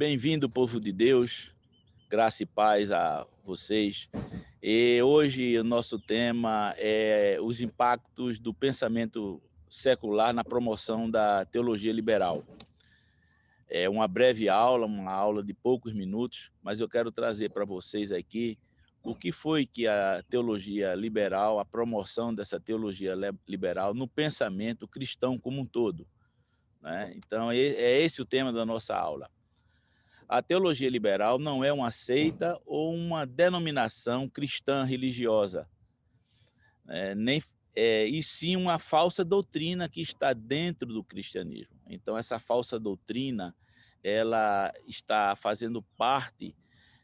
Bem-vindo, povo de Deus, graça e paz a vocês. E hoje o nosso tema é os impactos do pensamento secular na promoção da teologia liberal. É uma breve aula, uma aula de poucos minutos, mas eu quero trazer para vocês aqui o que foi que a teologia liberal, a promoção dessa teologia liberal no pensamento cristão como um todo, né? Então, é esse o tema da nossa aula. A teologia liberal não é uma seita ou uma denominação cristã religiosa, e sim uma falsa doutrina que está dentro do cristianismo. Então, essa falsa doutrina, ela está fazendo parte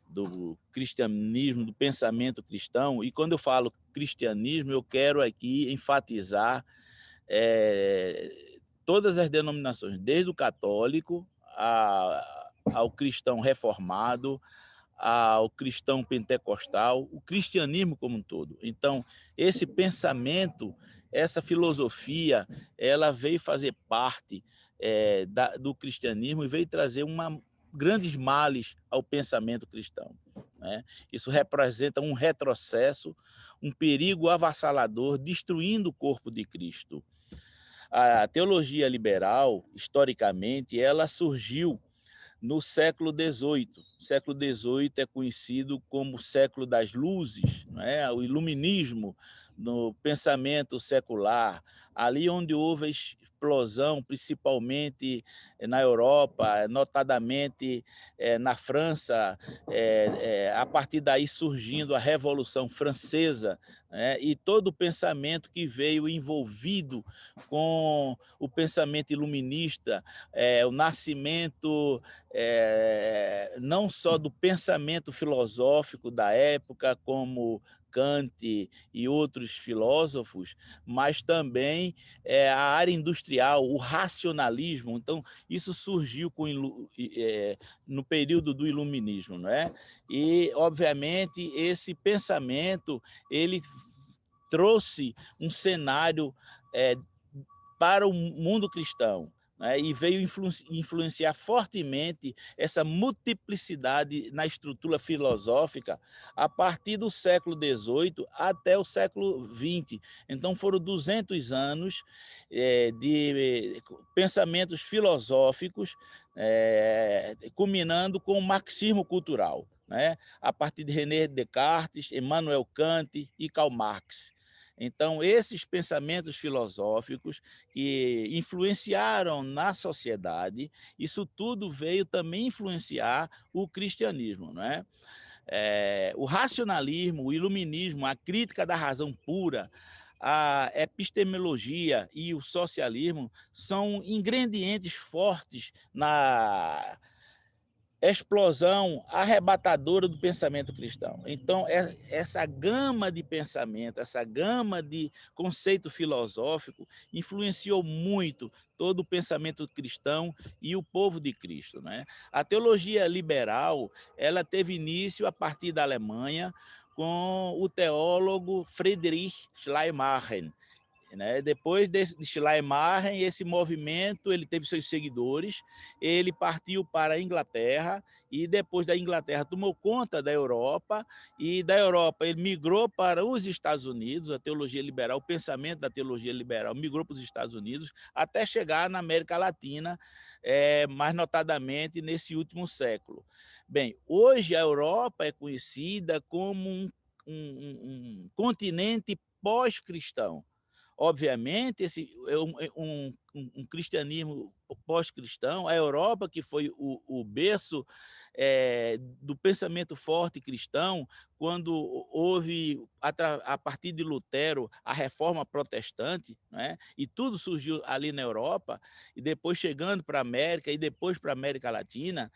do cristianismo, do pensamento cristão, e quando eu falo cristianismo, eu quero aqui enfatizar todas as denominações, desde o católico ao cristão reformado, ao cristão pentecostal, o cristianismo como um todo. Então, esse pensamento, essa filosofia, ela veio fazer parte do cristianismo e veio trazer grandes males ao pensamento cristão, né? Isso representa um retrocesso, um perigo avassalador, destruindo o corpo de Cristo. A teologia liberal, historicamente, ela surgiu no século XVIII. O século XVIII é conhecido como o século das luzes, não é? O iluminismo no pensamento secular, ali onde houve a explosão, principalmente na Europa, notadamente na França, a partir daí surgindo a Revolução Francesa, né? E todo o pensamento que veio envolvido com o pensamento iluminista, o nascimento não só do pensamento filosófico da época, como Kant e outros filósofos, mas também a área industrial, o racionalismo. Então, isso surgiu no período do iluminismo, não é? E, obviamente, esse pensamento ele trouxe um cenário para o mundo cristão, né? E veio influenciar fortemente essa multiplicidade na estrutura filosófica a partir do século XVIII até o século XX. Então, foram 200 anos de pensamentos filosóficos, culminando com o marxismo cultural, né? A partir de René Descartes, Immanuel Kant e Karl Marx. Então, esses pensamentos filosóficos que influenciaram na sociedade, isso tudo veio também influenciar o cristianismo, não é? O racionalismo, o iluminismo, a crítica da razão pura, a epistemologia e o socialismo são ingredientes fortes na explosão arrebatadora do pensamento cristão. Então, essa gama de pensamento, essa gama de conceito filosófico influenciou muito todo o pensamento cristão e o povo de Cristo, né? A teologia liberal, ela teve início a partir da Alemanha com o teólogo Friedrich Schleiermacher, né? Depois de Schleiermacher, esse movimento ele teve seus seguidores, ele partiu para a Inglaterra e depois da Inglaterra tomou conta da Europa, e da Europa ele migrou para os Estados Unidos. A teologia liberal, o pensamento da teologia liberal migrou para os Estados Unidos até chegar na América Latina, mais notadamente nesse último século. Bem, hoje a Europa é conhecida como um continente pós-cristão. Obviamente, esse é um cristianismo pós-cristão, a Europa, que foi o berço do pensamento forte cristão, quando houve, a partir de Lutero, a reforma protestante, né? E tudo surgiu ali na Europa, e depois chegando para a América, e depois para a América Latina.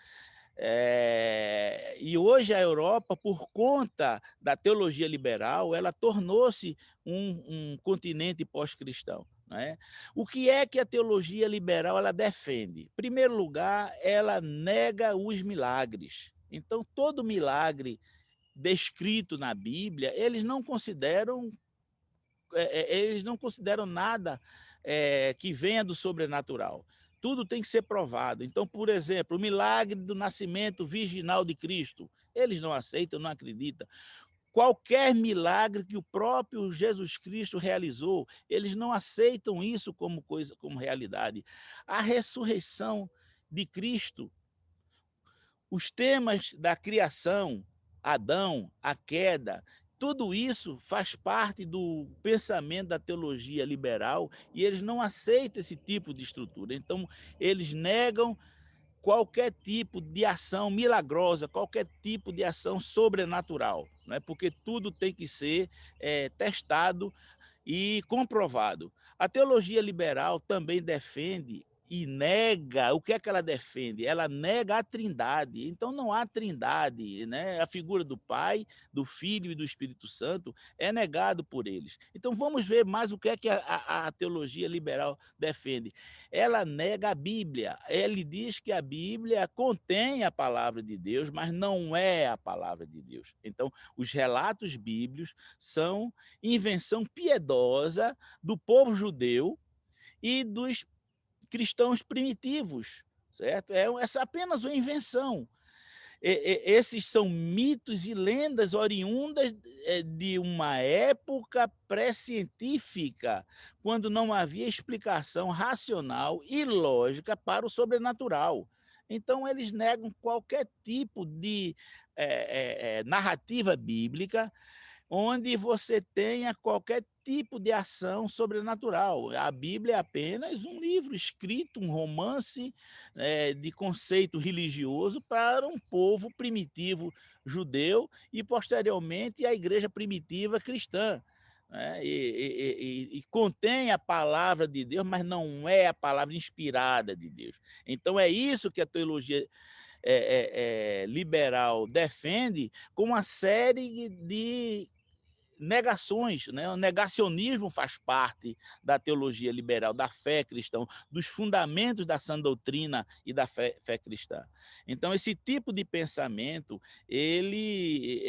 E hoje a Europa, por conta da teologia liberal, ela tornou-se um continente pós-cristão, né? O que é que a teologia liberal ela defende? Em primeiro lugar, ela nega os milagres. Então, todo milagre descrito na Bíblia, eles não consideram nada que venha do sobrenatural. tudo tem que ser provado. Então, por exemplo, o milagre do nascimento virginal de Cristo, eles não aceitam, não acreditam. Qualquer milagre que o próprio Jesus Cristo realizou, eles não aceitam isso como coisa, como realidade. A ressurreição de Cristo, os temas da criação, Adão, a queda, tudo isso faz parte do pensamento da teologia liberal e eles não aceitam esse tipo de estrutura. Então, eles negam qualquer tipo de ação milagrosa, qualquer tipo de ação sobrenatural, né? Porque tudo tem que ser testado e comprovado. A teologia liberal também defende e nega, o que é que ela defende? Ela nega a trindade. Então não há trindade, né? A figura do Pai, do Filho e do Espírito Santo é negado por eles. Então vamos ver mais o que é que a teologia liberal defende. Ela nega a Bíblia. Ele diz que a Bíblia contém a palavra de Deus, mas não é a palavra de Deus. Então os relatos bíblicos são invenção piedosa do povo judeu e dos cristãos primitivos, certo? Essa apenas uma invenção. Esses são mitos e lendas oriundas de uma época pré-científica, quando não havia explicação racional e lógica para o sobrenatural. Então, eles negam qualquer tipo de narrativa bíblica onde você tenha qualquer tipo de ação sobrenatural. A Bíblia é apenas um livro escrito, um romance de conceito religioso para um povo primitivo judeu e, posteriormente, a igreja primitiva cristã. Né? E contém a palavra de Deus, mas não é a palavra inspirada de Deus. Então, é isso que a teologia liberal defende com uma série de negações, né? O negacionismo faz parte da teologia liberal, da fé cristã, dos fundamentos da sã doutrina e da fé cristã. Então, esse tipo de pensamento, ele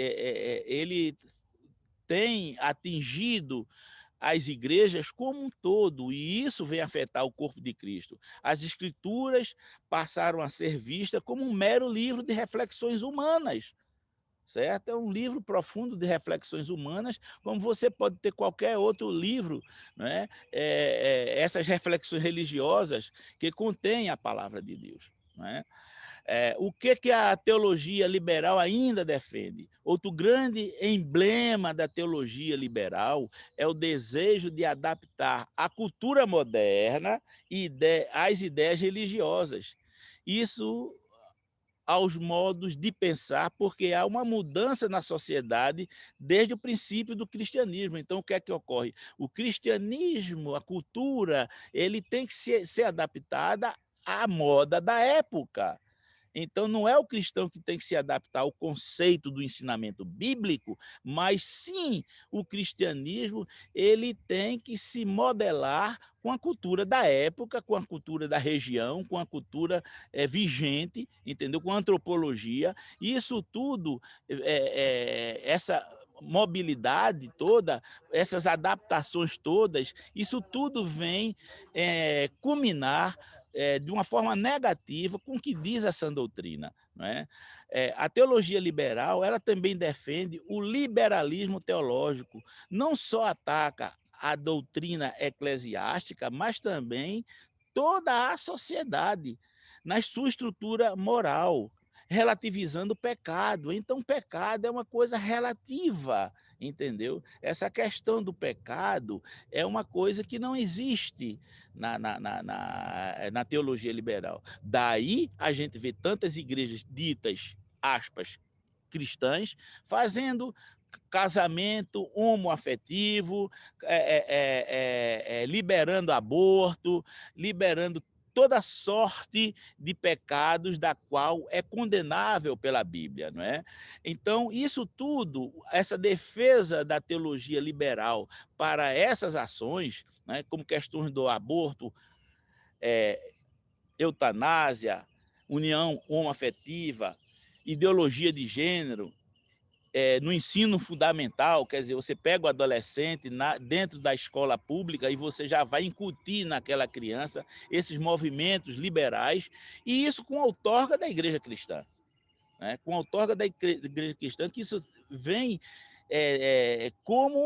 tem atingido as igrejas como um todo, e isso vem afetar o corpo de Cristo. As escrituras passaram a ser vistas como um mero livro de reflexões humanas, certo? É um livro profundo de reflexões humanas, como você pode ter qualquer outro livro, né? Essas reflexões religiosas que contêm a palavra de Deus, né? O que a teologia liberal ainda defende? Outro grande emblema da teologia liberal é o desejo de adaptar a cultura moderna às ideias religiosas. Isso aos modos de pensar, porque há uma mudança na sociedade desde o princípio do cristianismo. Então, o que é que ocorre? O cristianismo, a cultura, ele tem que ser adaptada à moda da época. Então, não é o cristão que tem que se adaptar ao conceito do ensinamento bíblico, mas sim o cristianismo, ele tem que se modelar com a cultura da época, com a cultura da região, com a cultura vigente, entendeu? Com a antropologia. Isso tudo, essa mobilidade toda, essas adaptações todas, isso tudo vem culminar de uma forma negativa com o que diz a sã doutrina. Não é? A teologia liberal ela também defende o liberalismo teológico, não só ataca a doutrina eclesiástica, mas também toda a sociedade, na sua estrutura moral, relativizando o pecado. Então, o pecado é uma coisa relativa, entendeu? Essa questão do pecado é uma coisa que não existe na teologia liberal. Daí a gente vê tantas igrejas ditas, aspas, cristãs, fazendo casamento homoafetivo, liberando aborto, liberando toda sorte de pecados da qual é condenável pela Bíblia, não é? Então, isso tudo, essa defesa da teologia liberal para essas ações, né, como questões do aborto, eutanásia, união homoafetiva, ideologia de gênero, no ensino fundamental, quer dizer, você pega o adolescente dentro da escola pública e você já vai incutir naquela criança esses movimentos liberais, e isso com a outorga da Igreja Cristã, né? Com a outorga da Igreja Cristã, que isso vem como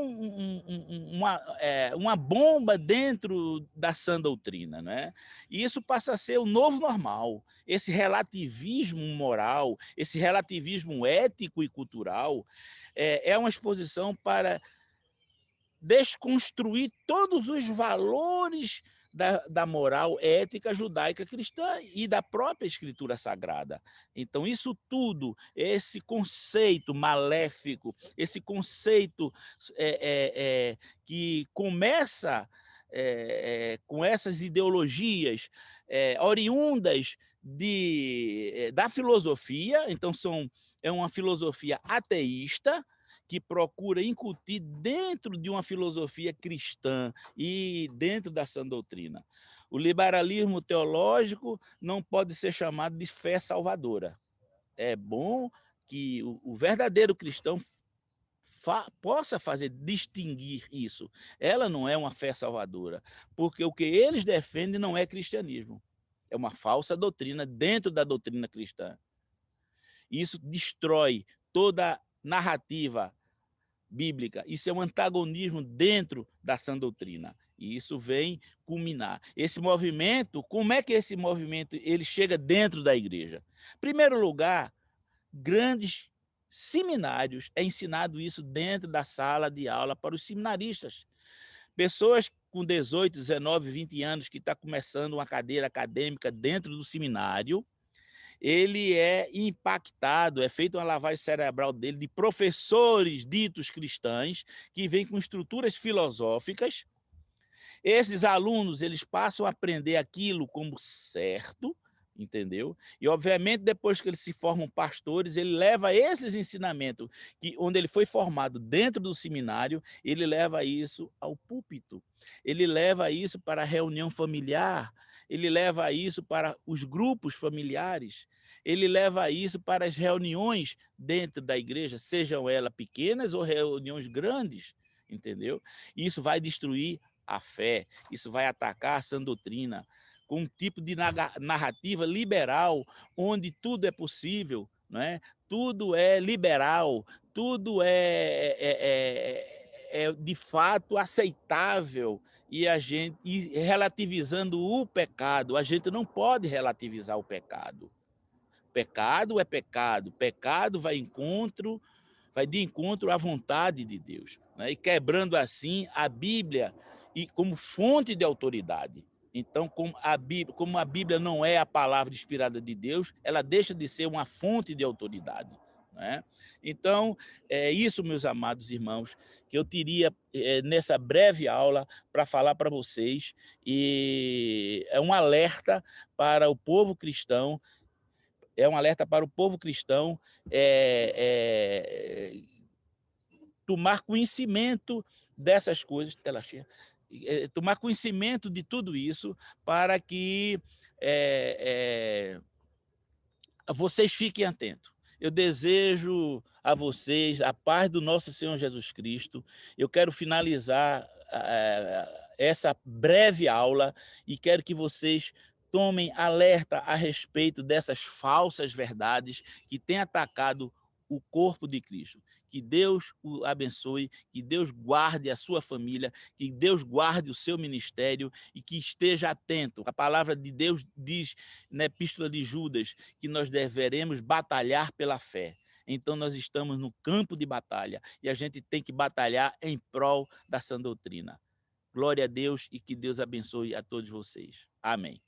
uma bomba dentro da sã doutrina, né? E isso passa a ser o novo normal. Esse relativismo moral, esse relativismo ético e cultural é uma exposição para desconstruir todos os valores da moral ética judaica cristã e da própria escritura sagrada. Então, isso tudo, esse conceito maléfico, esse conceito que começa com essas ideologias oriundas da filosofia, então é uma filosofia ateísta, que procura incutir dentro de uma filosofia cristã e dentro da sã doutrina. O liberalismo teológico não pode ser chamado de fé salvadora. É bom que o verdadeiro cristão possa fazer distinguir isso. Ela não é uma fé salvadora, porque o que eles defendem não é cristianismo. É uma falsa doutrina dentro da doutrina cristã. Isso destrói toda narrativa bíblica. Isso é um antagonismo dentro da sã doutrina. E isso vem culminar. Esse movimento, como é que esse movimento ele chega dentro da igreja? Em primeiro lugar, grandes seminários é ensinado isso dentro da sala de aula para os seminaristas. Pessoas com 18, 19, 20 anos que estão começando uma cadeira acadêmica dentro do seminário, ele é impactado, é feita uma lavagem cerebral dele de professores ditos cristãos, que vêm com estruturas filosóficas. Esses alunos, eles passam a aprender aquilo como certo, entendeu? E, obviamente, depois que eles se formam pastores, ele leva esses ensinamentos, onde ele foi formado dentro do seminário, ele leva isso ao púlpito, ele leva isso para a reunião familiar, ele leva isso para os grupos familiares, ele leva isso para as reuniões dentro da igreja, sejam elas pequenas ou reuniões grandes, entendeu? Isso vai destruir a fé, isso vai atacar a sã doutrina, com um tipo de narrativa liberal, onde tudo é possível, não é? Tudo é liberal, tudo é de fato aceitável, e relativizando o pecado. A gente não pode relativizar o pecado. Pecado é pecado, pecado vai de encontro à vontade de Deus, né? E quebrando assim a Bíblia e como fonte de autoridade. Então, como a Bíblia não é a palavra inspirada de Deus, ela deixa de ser uma fonte de autoridade, né? Então, é isso, meus amados irmãos, que eu teria nessa breve aula para falar para vocês, e é um alerta para o povo cristão, tomar conhecimento dessas coisas, tomar conhecimento de tudo isso, para que vocês fiquem atentos. Eu desejo a vocês a paz do nosso Senhor Jesus Cristo. Eu quero finalizar essa breve aula e quero que vocês tomem alerta a respeito dessas falsas verdades que têm atacado o corpo de Cristo. Que Deus o abençoe, que Deus guarde a sua família, que Deus guarde o seu ministério e que esteja atento. A palavra de Deus diz na Epístola de Judas que nós deveremos batalhar pela fé. Então, nós estamos no campo de batalha e a gente tem que batalhar em prol da sã doutrina. Glória a Deus e que Deus abençoe a todos vocês. Amém.